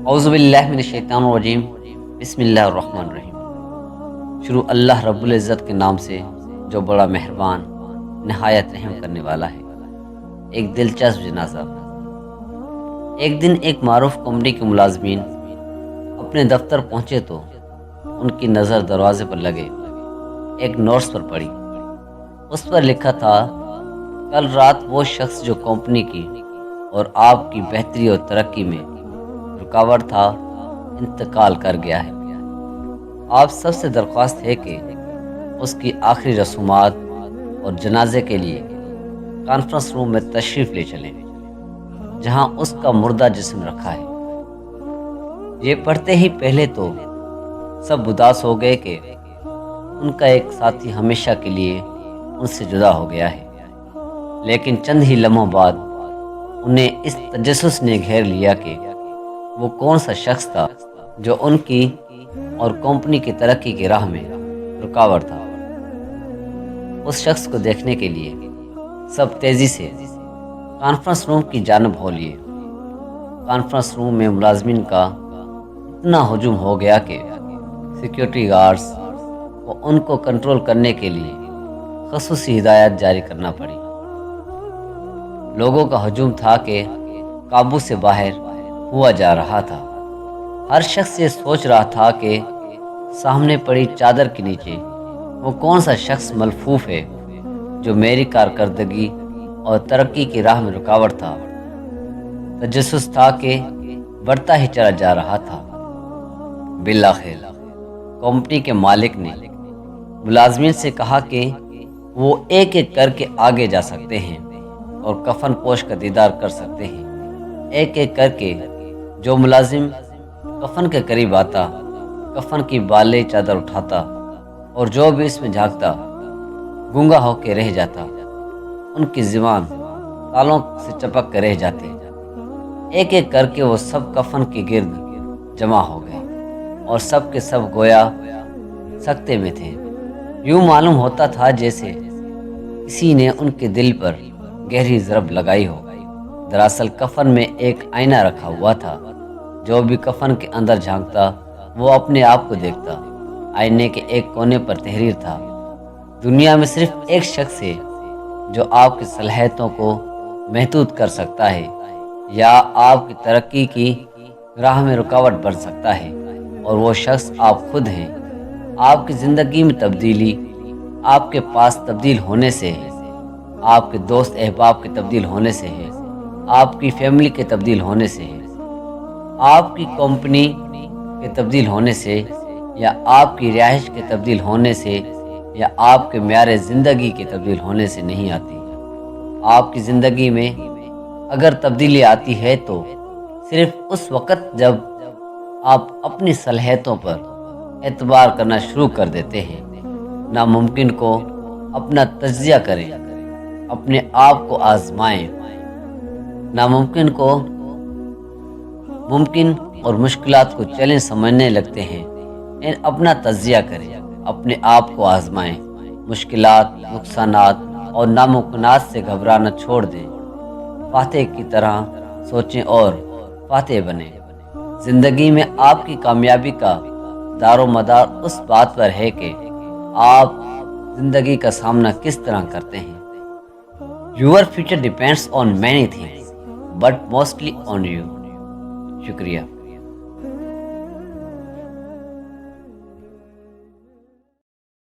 اعوذ باللہ من الشیطان الرجیم، بسم اللہ الرحمن الرحیم۔ شروع اللہ رب العزت کے نام سے جو بڑا مہربان نہایت رحم کرنے والا ہے۔ ایک دلچسپ جنازہ۔ ایک دن ایک معروف کمپنی کے ملازمین اپنے دفتر پہنچے تو ان کی نظر دروازے پر لگے ایک نوٹس پر پڑی۔ اس پر لکھا تھا، کل رات وہ شخص جو کمپنی کی اور آپ کی بہتری اور ترقی میں رکاوٹ تھا، انتقال کر گیا ہے۔ آپ سب سے درخواست ہے کہ اس کی آخری رسومات اور جنازے کے لیے کانفرنس روم میں تشریف لے چلیں، جہاں اس کا مردہ جسم رکھا ہے۔ یہ پڑھتے ہی پہلے تو سب اداس ہو گئے کہ ان کا ایک ساتھی ہمیشہ کے لیے ان سے جدا ہو گیا ہے، لیکن چند ہی لمحوں بعد انہیں اس تجسس نے گھیر لیا کہ وہ کون سا شخص تھا جو ان کی اور کمپنی کی ترقی کی راہ میں رکاوٹ تھا۔ اس شخص کو دیکھنے کے لیے سب تیزی سے کانفرنس روم کی جانب ہو لیے۔ کانفرنس روم میں ملازمین کا اتنا ہجوم ہو گیا کہ سیکیورٹی گارڈز کو ان کو کنٹرول کرنے کے لیے خصوصی ہدایات جاری کرنا پڑی۔ لوگوں کا ہجوم تھا کہ قابو سے باہر ہوا جا رہا تھا۔ ہر شخص یہ سوچ رہا تھا کہ سامنے پڑی چادر کے نیچے وہ کون سا شخص ملفوف ہے جو میری کارکردگی اور ترقی کی راہ میں رکاوٹ تھا۔ تجسس تھا کہ بڑھتا ہی چلا جا رہا تھا۔ بالآخر کمپنی کے مالک نے ملازمین سے کہا کہ وہ ایک ایک کر کے آگے جا سکتے ہیں اور کفن پوش کا دیدار کر سکتے ہیں۔ ایک ایک کر کے جو ملازم کفن کے قریب آتا، کفن کی بالے چادر اٹھاتا اور جو بھی اس میں جھانکتا گونگا ہو کے رہ جاتا، ان کی زبان تالوں سے چپک کر رہ جاتی۔ ایک ایک کر کے وہ سب کفن کے گرد جمع ہو گئے اور سب کے سب گویا سکتے میں تھے۔ یوں معلوم ہوتا تھا جیسے کسی نے ان کے دل پر گہری ضرب لگائی ہو۔ دراصل کفن میں ایک آئینہ رکھا ہوا تھا۔ جو بھی کفن کے اندر جھانکتا وہ اپنے آپ کو دیکھتا۔ آئینے کے ایک کونے پر تحریر تھا، دنیا میں صرف ایک شخص ہے جو آپ کی صلاحیتوں کو محدود کر سکتا ہے یا آپ کی ترقی کی راہ میں رکاوٹ بن سکتا ہے، اور وہ شخص آپ خود ہیں۔ آپ کی زندگی میں تبدیلی آپ کے پاس تبدیل ہونے سے ہے، آپ کے دوست احباب کے تبدیل ہونے سے ہے، آپ کی فیملی کے تبدیل ہونے سے ہے، آپ کی کمپنی کے تبدیل ہونے سے، یا آپ کی رہائش کے تبدیل ہونے سے، یا آپ کے معیار زندگی کے تبدیل ہونے سے نہیں آتی۔ آپ کی زندگی میں اگر تبدیلی آتی ہے تو صرف اس وقت جب آپ اپنی صلاحیتوں پر اعتبار کرنا شروع کر دیتے ہیں۔ ناممکن کو اپنا تجزیہ کریں، اپنے آپ کو آزمائیں، ناممکن کو ممکن اور مشکلات کو چیلنج سمجھنے لگتے ہیں۔ اپنا تجزیہ کریں، اپنے آپ کو آزمائیں، مشکلات، نقصانات اور ناممکنات سے گھبرانا چھوڑ دیں۔ فاتح کی طرح سوچیں اور فاتح بنیں۔ زندگی میں آپ کی کامیابی کا دار و مدار اس بات پر ہے کہ آپ زندگی کا سامنا کس طرح کرتے ہیں۔ Your future depends on many things, but mostly on you۔ شکریہ۔